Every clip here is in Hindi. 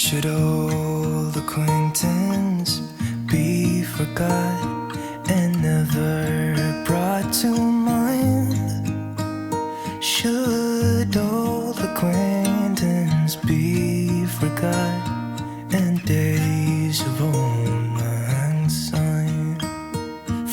Should old acquaintance be forgot and never brought to mind? Should old acquaintance be forgot and days of old lang syne?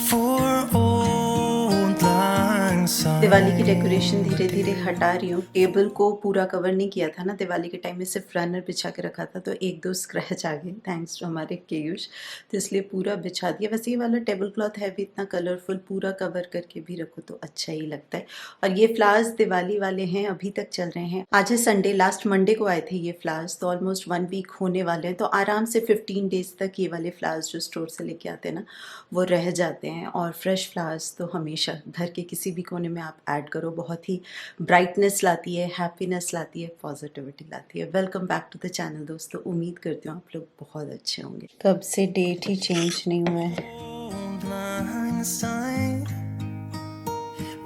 For old lang syne. Diwali की डेकोरेशन धीरे धीरे हटा रही हूँ। टेबल को पूरा कवर नहीं किया था ना, दिवाली के टाइम में सिर्फ रनर बिछा के रखा था, तो एक दो स्क्रैच आ गए थैंक्स टू हमारे केयूष, तो इसलिए पूरा बिछा दिया। वैसे ये वाला टेबल क्लॉथ है भी इतना कलरफुल, पूरा कवर करके भी रखो तो अच्छा ही लगता है। और ये फ्लावर्स दिवाली वाले हैं, अभी तक चल रहे हैं। आज है संडे, लास्ट मंडे को आए थे ये फ्लावर्स, तो ऑलमोस्ट 1 वीक होने वाले हैं। तो आराम से 15 डेज तक ये वाले फ्लावर्स जो स्टोर से लेके आते हैं ना, वो रह जाते हैं। और फ्रेश फ्लावर्स तो हमेशा घर के किसी भी कोने में आप ऐड करो, बहुत ही ब्राइटनेस लाती है, हैप्पीनेस लाती है, पॉजिटिविटी लाती है। Welcome back to the channel दोस्तों, उम्मीद करती हूँ आप लोग बहुत अच्छे होंगे। कब से डेट ही चेंज नहीं हुआ है। Old lang syne.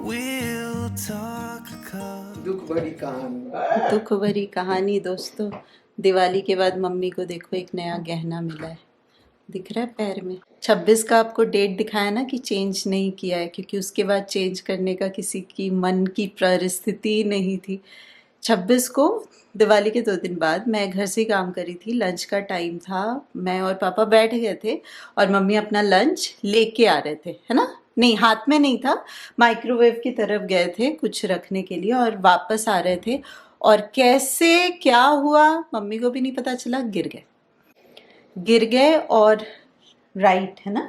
We'll talk a cup. दुख भरी कहानी। दुख भरी कहानी दोस्तों। दिवाली के बाद मम्मी को देखो एक नया गहना मिला है, दिख रहा है पैर में। 26 का आपको डेट दिखाया ना कि चेंज नहीं किया है, क्योंकि उसके बाद चेंज करने का किसी की मन की परिस्थिति नहीं थी। 26 को दिवाली के 2 दिन बाद मैं घर से काम कर रही थी, लंच का टाइम था, मैं और पापा बैठ गए थे और मम्मी अपना लंच लेके आ रहे थे, है ना, नहीं हाथ में नहीं था, माइक्रोवेव की तरफ गए थे कुछ रखने के लिए और वापस आ रहे थे, और कैसे क्या हुआ मम्मी को भी नहीं पता चला, गिर गए और राइट है ना,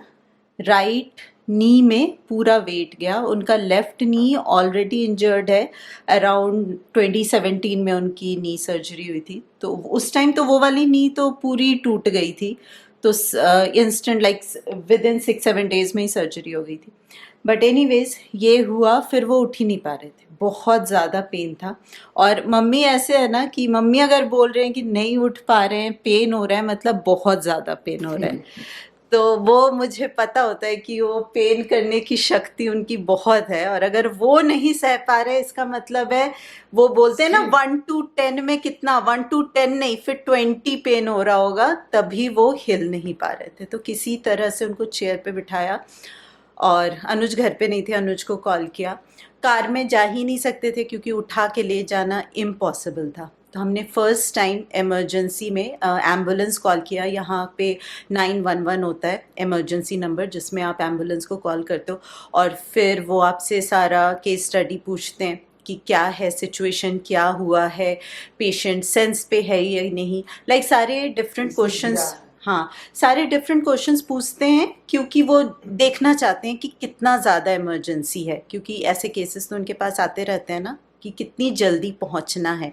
राइट नी में पूरा वेट गया। उनका लेफ्ट नी ऑलरेडी इंजर्ड है, अराउंड 2017 में उनकी नी सर्जरी हुई थी, तो उस टाइम तो वो वाली नी तो पूरी टूट गई थी, तो instant like with in 6-7 days में ही सर्जरी हो गई थी। बट एनीवेज ये हुआ, फिर वो उठ ही नहीं पा रहे थे, बहुत ज़्यादा पेन था। और मम्मी ऐसे है ना कि मम्मी अगर बोल रहे हैं कि नहीं उठ पा रहे हैं, पेन हो रहा है, मतलब बहुत ज़्यादा पेन हो रहा है, तो वो मुझे पता होता है कि वो पेन करने की शक्ति उनकी बहुत है। और अगर वो नहीं सह पा रहे, इसका मतलब है वो बोलते हैं ना 1 to 10 में कितना, 1 to 10 नहीं, फिर 20 पेन हो रहा होगा, तभी वो हिल नहीं पा रहे थे। तो किसी तरह से उनको चेयर पे बिठाया, और अनुज घर पे नहीं थे, अनुज को कॉल किया। कार में जा ही नहीं सकते थे क्योंकि उठा के ले जाना इम्पॉसिबल था, तो हमने फर्स्ट टाइम इमरजेंसी में एम्बुलेंस कॉल किया। यहाँ पे 911 होता है इमरजेंसी नंबर, जिसमें आप एम्बुलेंस को कॉल करते हो, और फिर वो आपसे सारा केस स्टडी पूछते हैं कि क्या है सिचुएशन, क्या हुआ है, पेशेंट सेंस पे है या नहीं, लाइक सारे डिफरेंट क्वेश्चंस, हाँ सारे डिफरेंट क्वेश्चंस पूछते हैं, क्योंकि वो देखना चाहते हैं कि कितना ज़्यादा इमरजेंसी है, क्योंकि ऐसे केसेस तो उनके पास आते रहते हैं ना कि कितनी जल्दी पहुंचना है।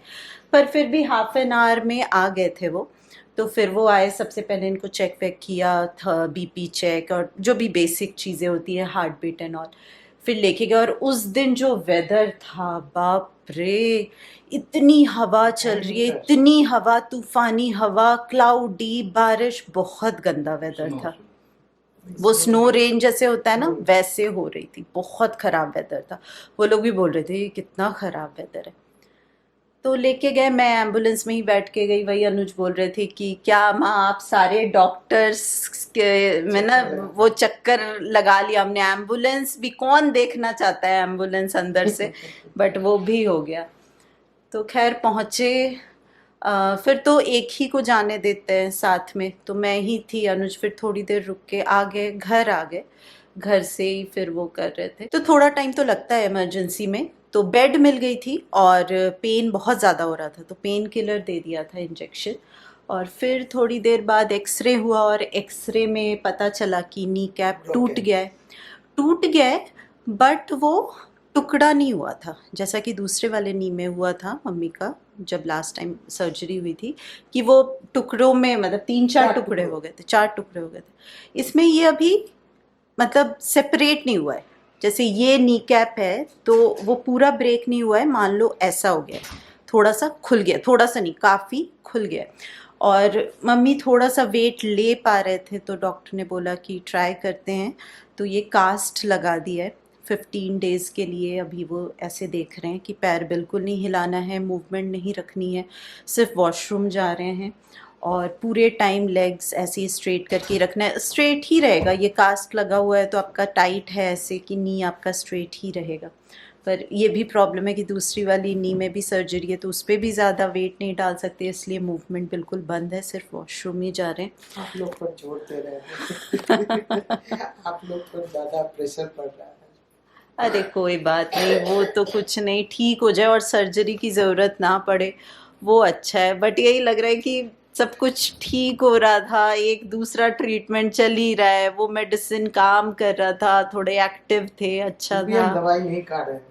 पर फिर भी हाफ एन आवर में आ गए थे वो, तो फिर वो आए, सबसे पहले इनको चेक वेक किया था, बीपी चेक और जो भी बेसिक चीज़ें होती है, हार्ट बीट एंड ऑल, फिर लेके गए। और उस दिन जो वेदर था, बाप रे, इतनी हवा चल रही है, इतनी हवा, तूफानी हवा, क्लाउडी, बारिश, बहुत गंदा वेदर था। वो स्नो रेन जैसे होता है ना, वैसे हो रही थी, बहुत ख़राब वेदर था। वो लोग भी बोल रहे थे ये कितना ख़राब वेदर है। तो लेके गए, मैं एम्बुलेंस में ही बैठ के गई। वही अनुज बोल रहे थे कि क्या माँ आप सारे डॉक्टर्स के में ना वो चक्कर लगा लिया हमने, एम्बुलेंस भी कौन देखना चाहता है एम्बुलेंस अंदर से, बट वो भी हो गया। तो खैर पहुँचे, फिर तो एक ही को जाने देते हैं साथ में, तो मैं ही थी, अनुज फिर थोड़ी देर रुक के आ गए, घर आ गए, घर से ही फिर वो कर रहे थे। तो थोड़ा टाइम तो लगता है इमरजेंसी में। तो बेड मिल गई थी और पेन बहुत ज़्यादा हो रहा था, तो पेन किलर दे दिया था इंजेक्शन। और फिर थोड़ी देर बाद एक्सरे हुआ, और एक्सरे में पता चला कि नी कैप टूट गया है, बट वो टुकड़ा नहीं हुआ था, जैसा कि दूसरे वाले नी में हुआ था मम्मी का जब लास्ट टाइम सर्जरी हुई थी, कि वो टुकड़ों में मतलब 3-4 टुकड़े हो गए थे, 4 टुकड़े हो गए थे। इसमें ये अभी मतलब सेपरेट नहीं हुआ है, जैसे ये नी कैप है तो वो पूरा ब्रेक नहीं हुआ है, मान लो ऐसा हो गया, थोड़ा सा खुल गया, थोड़ा सा नहीं काफ़ी खुल गया। और मम्मी थोड़ा सा वेट ले पा रहे थे, तो डॉक्टर ने बोला कि ट्राई करते हैं, तो ये कास्ट लगा दिया है 15 डेज़ के लिए। अभी वो ऐसे देख रहे हैं कि पैर बिल्कुल नहीं हिलाना है, मूवमेंट नहीं रखनी है, सिर्फ वॉशरूम जा रहे हैं। और पूरे टाइम लेग्स ऐसे ही स्ट्रेट करके ही रखना है। स्ट्रेट ही रहेगा, ये कास्ट लगा हुआ है तो आपका टाइट है ऐसे कि नी आपका स्ट्रेट ही रहेगा। पर ये भी प्रॉब्लम है कि दूसरी वाली नी में भी सर्जरी है तो उस पर भी ज़्यादा वेट नहीं डाल सकते, इसलिए मूवमेंट बिल्कुल बंद है, सिर्फ वॉशरूम ही जा रहे हैं। आप लोग पर जोर दे रहे हैं। आप लोग पर ज्यादा प्रेशर पड़ रहा है। अरे कोई बात नहीं, वो तो कुछ नहीं, ठीक हो जाए और सर्जरी की ज़रूरत ना पड़े वो अच्छा है। बट यही लग रहा है कि सब कुछ ठीक हो रहा था, एक दूसरा ट्रीटमेंट चल ही रहा है, वो मेडिसिन काम कर रहा था, थोड़े एक्टिव थे, अच्छा अभी हम था। दवाई नहीं खा रहे हैं।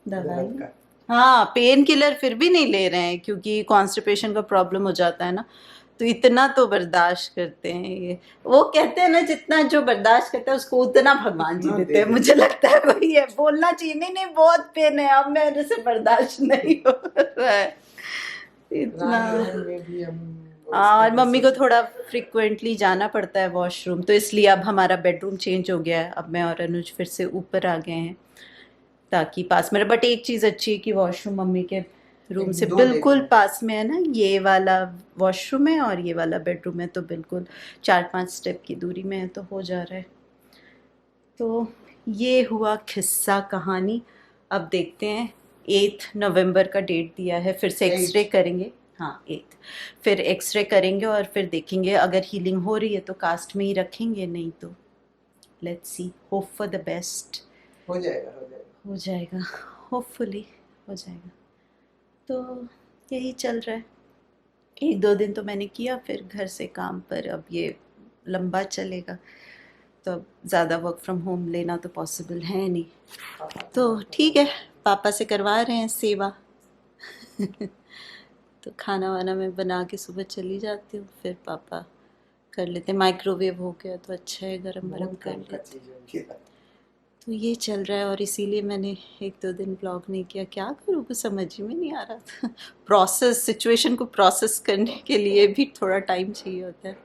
दवाई, दर्द का। हाँ पेन किलर फिर भी नहीं ले रहे हैं क्योंकि कॉन्स्टिपेशन का प्रॉब्लम हो जाता है ना, तो इतना तो बर्दाश्त करते हैं। ये वो कहते हैं ना, जितना जो बर्दाश्त करता है उसको उतना भगवान जी उतना देते दे हैं, देते मुझे लगता है वही है, बोलना चाहिए नहीं नहीं बहुत पेन है अब मेरे से बर्दाश्त नहीं हो रहा है इतना। रामनगर में भी हम और मम्मी को थोड़ा फ्रिक्वेंटली जाना पड़ता है वॉशरूम, तो इसलिए अब हमारा बेडरूम चेंज हो गया है, अब मैं और अनुज फिर से ऊपर आ गए हैं ताकि पास में। बट एक चीज़ अच्छी है कि वॉशरूम मम्मी के रूम से दो बिल्कुल लेते हैं। पास में है ना, ये वाला वॉशरूम है और ये वाला बेडरूम है, तो बिल्कुल 4-5 स्टेप की दूरी में है, तो हो जा रहा है। तो ये हुआ किस्सा कहानी। अब देखते हैं, 8 नवंबर का डेट दिया है, फिर से एक्सरे करेंगे। हाँ 8, फिर एक्सरे करेंगे और फिर देखेंगे, अगर हीलिंग हो रही है तो कास्ट में ही रखेंगे, नहीं तो let's see, hope for the best. हो जाएगा हो जाएगा। हो जाएगा, होपफुली हो जाएगा। तो यही चल रहा है, 1-2 दिन तो मैंने किया फिर घर से काम पर, अब ये लंबा चलेगा तो अब ज़्यादा वर्क फ्रॉम होम लेना तो पॉसिबल है नहीं, तो ठीक है पापा से करवा रहे हैं सेवा। तो खाना वाना मैं बना के सुबह चली जाती हूँ, फिर पापा कर लेते। माइक्रोवेव हो गया तो अच्छा है, गरम गरम कर लेते। तो ये चल रहा है और इसीलिए मैंने 1-2 दिन ब्लॉग नहीं किया, क्या करूँ कुछ समझ ही में नहीं आ रहा था। प्रोसेस, सिचुएशन को प्रोसेस करने के लिए भी थोड़ा टाइम चाहिए होता है।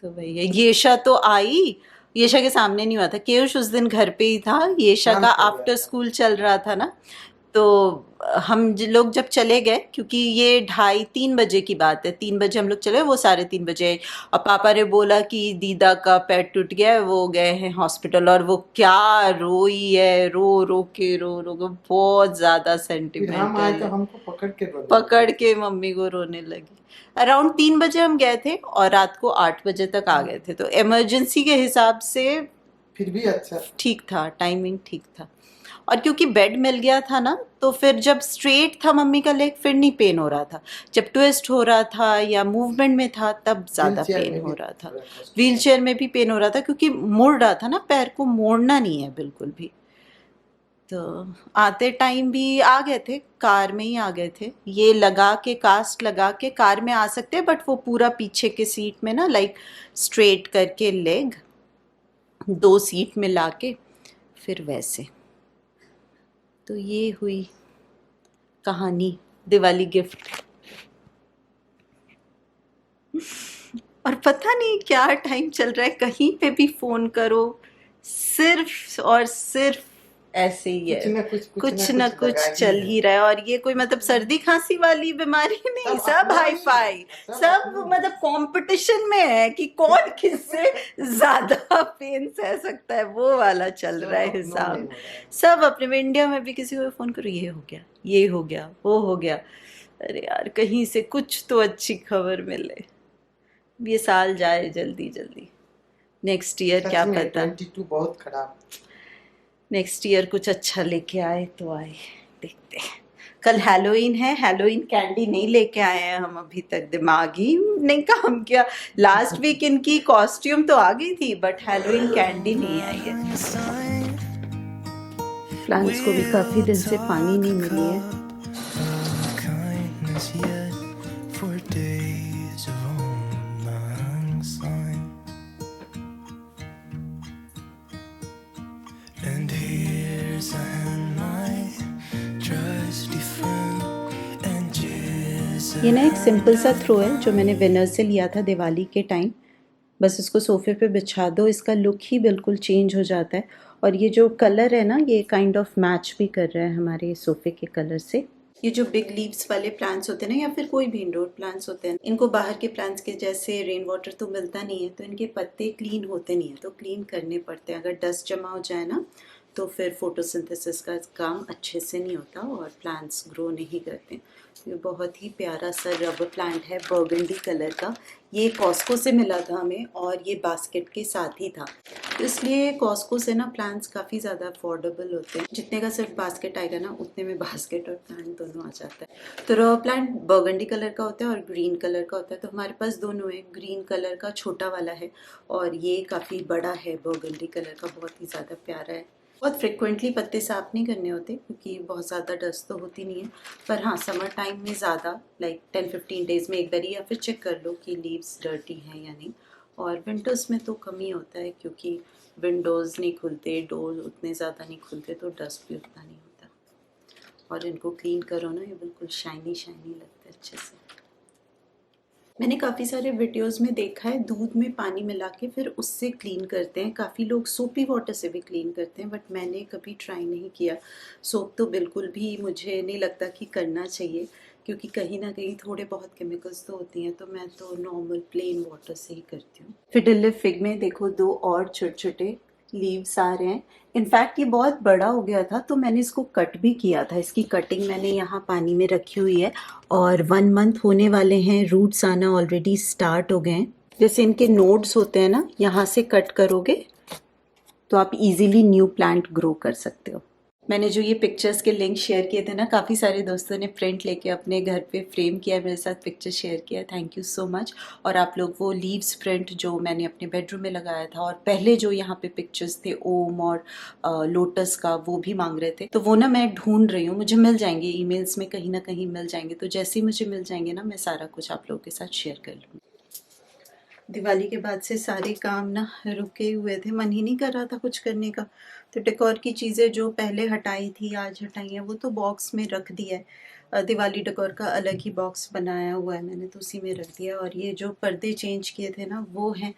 तो वही है, येशा तो आई, येशा के सामने नहीं हुआ था, केयुष उस दिन घर पे ही था, येशा काम का कर रहा आफ्टर था। स्कूल चल रहा था ना, तो हम लोग जब चले गए, क्योंकि ये 2:30-3 बजे की बात है, 3 बजे हम लोग चले, वो 3:30 बजे आए और पापा ने बोला कि दीदा का पैर टूट गया है, वो गए हैं हॉस्पिटल, और वो क्या रोई है, रो रो के बहुत ज़्यादा फिर हम आए सेंटिमेंटल तो है। हमको पकड़ के मम्मी को रोने लगी। अराउंड 3 बजे हम गए थे और रात को 8 बजे तक आ गए थे, तो इमरजेंसी के हिसाब से फिर भी अच्छा। ठीक था, टाइमिंग ठीक था। और क्योंकि बेड मिल गया था ना, तो फिर जब स्ट्रेट था मम्मी का लेग फिर नहीं पेन हो रहा था, जब ट्विस्ट हो रहा था या मूवमेंट में था तब ज़्यादा व्हीलचेयर पेन में हो भी रहा था। थोड़ा कष्ट व्हील चेयर में भी पेन हो रहा था क्योंकि मुड़ रहा था ना, पैर को मोड़ना नहीं है बिल्कुल भी। तो आते टाइम भी आ गए थे, कार में ही आ गए थे, ये लगा के, कास्ट लगा के कार में आ सकते हैं, बट वो पूरा पीछे के सीट में ना, लाइक स्ट्रेट करके लेग 2 सीट में लाके फिर वैसे। तो ये हुई कहानी, दिवाली गिफ्ट। और पता नहीं क्या टाइम चल रहा है, कहीं पे भी फोन करो सिर्फ और सिर्फ ऐसे ही है, कुछ ना कुछ चल ही रहा है। और ये कोई मतलब सर्दी खांसी वाली बीमारी नहीं, सब सब अपना हाई ही फाई, है, सब सब अपना ही। मतलब कंपटीशन में है कि कौन किससे ज्यादा पेन सह सकता है, वो वाला चल रहा है हिसाब। सब अपने में, इंडिया में भी किसी को फोन करो, ये हो गया, ये हो गया, वो हो गया। अरे यार कहीं से कुछ तो अच्छी खबर मिले, ये साल जाए जल्दी जल्दी, नेक्स्ट ईयर क्या पता, 22 बहुत खराब। नेक्स्ट ईयर कुछ अच्छा लेके आए तो आए, देखते हैं। कल हैलोवीन है, हैलोवीन कैंडी नहीं लेके आए हैं हम अभी तक, दिमाग ही नहीं काम किया। लास्ट वीक इनकी कॉस्ट्यूम तो आ गई थी बट हैलोवीन कैंडी नहीं आई है। Inside, प्लांट्स को भी काफी दिन से पानी नहीं मिली है। kindness yet for days of old lang syne. And here's a hand, my trusty friend, and just ये ना एक सिंपल सा थ्रो है जो मैंने विनर से लिया था दिवाली के टाइम, बस इसको सोफे पे बिछा दो, इसका लुक ही बिल्कुल चेंज हो जाता है। और ये जो कलर है ना, ये काइंड ऑफ मैच भी कर रहा है हमारे सोफे के कलर से। ये जो बिग लीव्स वाले प्लांट्स होते हैं ना, या फिर कोई भी इंडोर प्लांट्स होते हैं, इनको बाहर के प्लांट्स के जैसे रेन वाटर तो मिलता नहीं है, तो इनके पत्ते क्लीन होते नहीं है, तो क्लीन करने पड़ते हैं। अगर डस्ट जमा हो जाए ना तो फिर फोटोसिंथेसिस का काम अच्छे से नहीं होता और प्लांट्स ग्रो नहीं करते। ये बहुत ही प्यारा सा रबर प्लांट है, बर्गंडी कलर का। ये कॉस्को से मिला था हमें और ये बास्केट के साथ ही था, तो इसलिए कॉस्को से ना प्लांट्स काफ़ी ज़्यादा अफोर्डेबल होते हैं। जितने का सिर्फ बास्केट आएगा ना, उतने में बास्केट और प्लांट दोनों आ जाता है। तो रबर प्लांट बर्गंडी कलर का होता है और ग्रीन कलर का होता है, तो हमारे पास दोनों है। ग्रीन कलर का छोटा वाला है और ये काफ़ी बड़ा है बर्गंडी कलर का, बहुत ही ज़्यादा प्यारा है। बहुत फ्रिक्वेंटली पत्ते साफ नहीं करने होते क्योंकि बहुत ज़्यादा डस्ट तो होती नहीं है, पर हाँ समर टाइम में ज़्यादा, लाइक 10-15 डेज़ में एक बार, या फिर चेक कर लो कि लीव्स डर्टी हैं या नहीं। और विंटर्स में तो कम ही होता है क्योंकि विंडोज़ नहीं खुलते, डोर उतने ज़्यादा नहीं खुलते, तो डस्ट भी उतना नहीं होता। और इनको क्लीन करो ना, ये बिल्कुल शाइनी शाइनी लगता है अच्छे से। मैंने काफ़ी सारे वीडियोस में देखा है दूध में पानी मिला के फिर उससे क्लीन करते हैं। काफ़ी लोग सोपी वाटर से भी क्लीन करते हैं, बट मैंने कभी ट्राई नहीं किया। सोप तो बिल्कुल भी मुझे नहीं लगता कि करना चाहिए, क्योंकि कहीं ना कहीं थोड़े बहुत केमिकल्स तो होती हैं, तो मैं तो नॉर्मल प्लेन वाटर से ही करती हूँ। फिडिलिप फिग में देखो 2 और छोटे छोटे लीव्स आ रहे हैं। इनफैक्ट ये बहुत बड़ा हो गया था तो मैंने इसको कट भी किया था। इसकी कटिंग मैंने यहाँ पानी में रखी हुई है और 1 मंथ होने वाले हैं। रूट्स आना ऑलरेडी स्टार्ट हो गए हैं। जैसे इनके नोड्स होते हैं ना, यहाँ से कट करोगे तो आप इजीली न्यू प्लांट ग्रो कर सकते हो। मैंने जो ये पिक्चर्स के लिंक शेयर किए थे ना, काफ़ी सारे दोस्तों ने प्रिंट लेके अपने घर पे फ्रेम किया, मेरे साथ पिक्चर शेयर किया, थैंक यू सो मच। और आप लोग वो लीव्स प्रिंट जो मैंने अपने बेडरूम में लगाया था, और पहले जो यहाँ पे पिक्चर्स थे ओम और लोटस का, वो भी मांग रहे थे, तो वो ना मैं ढूंढ रही हूँ। मुझे मिल जाएंगे ईमेल्स में, कहीं ना कहीं मिल जाएंगे, तो जैसे ही मुझे मिल जाएंगे ना, मैं सारा कुछ आप लोगों के साथ शेयर कर लूँगी। दिवाली के बाद से सारे काम ना रुके हुए थे, मन ही नहीं कर रहा था कुछ करने का। तो डेकोर की चीज़ें जो पहले हटाई थी, आज हटाई हैं, वो तो बॉक्स में रख दिया है। दिवाली डेकोर का अलग ही बॉक्स बनाया हुआ है मैंने, तो उसी में रख दिया। और ये जो पर्दे चेंज किए थे ना, वो हैं।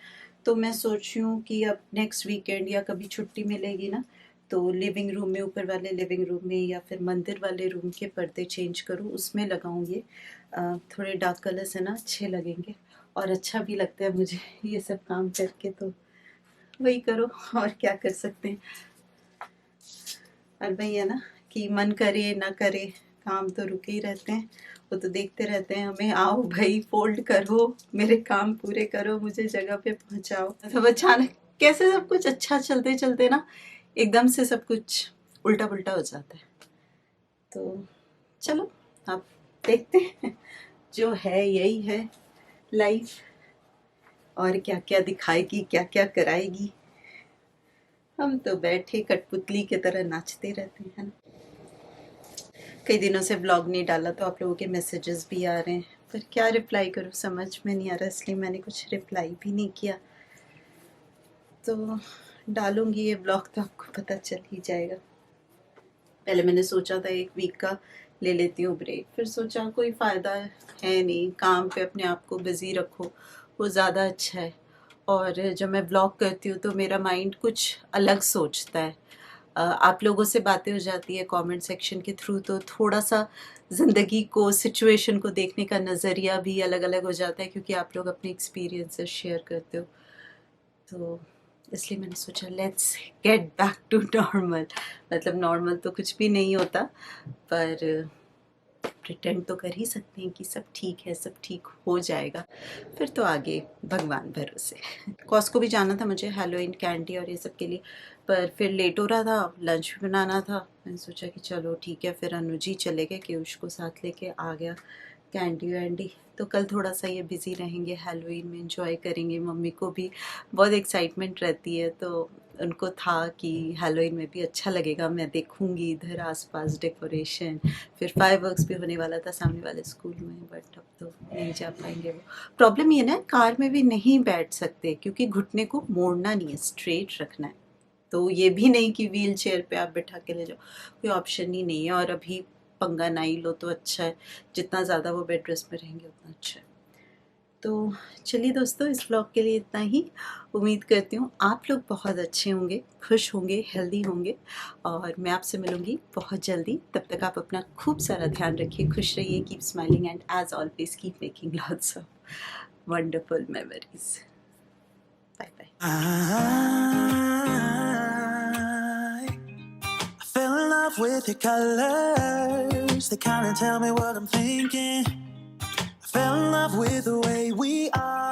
तो मैं सोच रही हूँ कि अब नेक्स्ट वीकेंड या कभी छुट्टी मिलेगी ना, तो लिविंग रूम में, ऊपर वाले लिविंग रूम में, या फिर मंदिर वाले रूम के पर्दे चेंज करूँ, उसमें लगाऊंगी। थोड़े डार्क कलर्स है ना, अच्छे लगेंगे और अच्छा भी लगता है मुझे ये सब काम करके, तो वही करो, और क्या कर सकते हैं। और वही है ना कि मन करे ना करे, काम तो रुके ही रहते हैं, वो तो देखते रहते हैं हमें। आओ भाई, फोल्ड करो, मेरे काम पूरे करो, मुझे जगह पे पहुंचाओ। मतलब अचानक कैसे सब कुछ अच्छा चलते चलते ना, एकदम से सब कुछ उल्टा पुल्टा हो जाता है। तो चलो अब देखते हैं, जो है यही है लाइफ, और क्या क्या दिखाएगी, क्या क्या कराएगी। हम तो बैठे कठपुतली की तरह नाचते रहते हैं ना। कई दिनों से व्लॉग नहीं डाला, तो आप लोगों के मैसेजेस भी आ रहे हैं, पर क्या रिप्लाई करूँ समझ में नहीं आ रहा, इसलिए मैंने कुछ रिप्लाई भी नहीं किया। तो डालूंगी ये व्लॉग तो आपको पता चल ही जाएगा। पहले मैंने सोचा था 1 वीक का ले लेती हूँ ब्रेक, फिर सोचा कोई फ़ायदा है नहीं, काम पे अपने आप को बिज़ी रखो, वो ज़्यादा अच्छा है। और जब मैं व्लॉग करती हूँ तो मेरा माइंड कुछ अलग सोचता है। आप लोगों से बातें हो जाती है कमेंट सेक्शन के थ्रू, तो थोड़ा सा ज़िंदगी को, सिचुएशन को देखने का नज़रिया भी अलग अलग हो जाता है, क्योंकि आप लोग अपने एक्सपीरियंसेस शेयर करते हो। तो इसलिए मैंने सोचा let's get back to normal. मतलब नॉर्मल तो कुछ भी नहीं होता, पर प्रिटेंड तो कर ही सकते हैं कि सब ठीक है, सब ठीक हो जाएगा। फिर तो आगे भगवान भरोसे। कॉस्को भी जाना था मुझे हैलोवीन कैंडी और ये सब के लिए, पर फिर लेट हो रहा था, लंच भी बनाना था। मैंने सोचा कि चलो ठीक है, फिर अनुजी चले गए, केयुष को साथ लेके आ गया, कैंडी वैंडी। तो कल थोड़ा सा ये बिज़ी रहेंगे, हैलोवीन में एंजॉय करेंगे। मम्मी को भी बहुत एक्साइटमेंट रहती है, तो उनको था कि हैलोवीन में भी अच्छा लगेगा, मैं देखूंगी इधर आसपास डेकोरेशन। फिर फायरवर्क्स भी होने वाला था सामने वाले स्कूल में, बट अब तो नहीं जा पाएंगे। वो प्रॉब्लम ये ना, कार में भी नहीं बैठ सकते क्योंकि घुटने को मोड़ना नहीं है, स्ट्रेट रखना है। तो ये भी नहीं कि व्हील चेयर पे आप बैठा के ले जाओ, कोई ऑप्शन ही नहीं है। और अभी पंगा ना ही लो तो अच्छा है, जितना ज़्यादा वो बेड रेस्ट में रहेंगे उतना अच्छा है। तो चलिए दोस्तों, इस व्लॉग के लिए इतना ही। उम्मीद करती हूँ आप लोग बहुत अच्छे होंगे, खुश होंगे, हेल्दी होंगे, और मैं आपसे मिलूँगी बहुत जल्दी। तब तक आप अपना खूब सारा ध्यान रखिए, खुश रहिए, keep smiling and as always keep making lots of wonderful memories. Bye bye. I fell in love with your colors. They kinda tell me what I'm thinking. I fell in love with the way we are.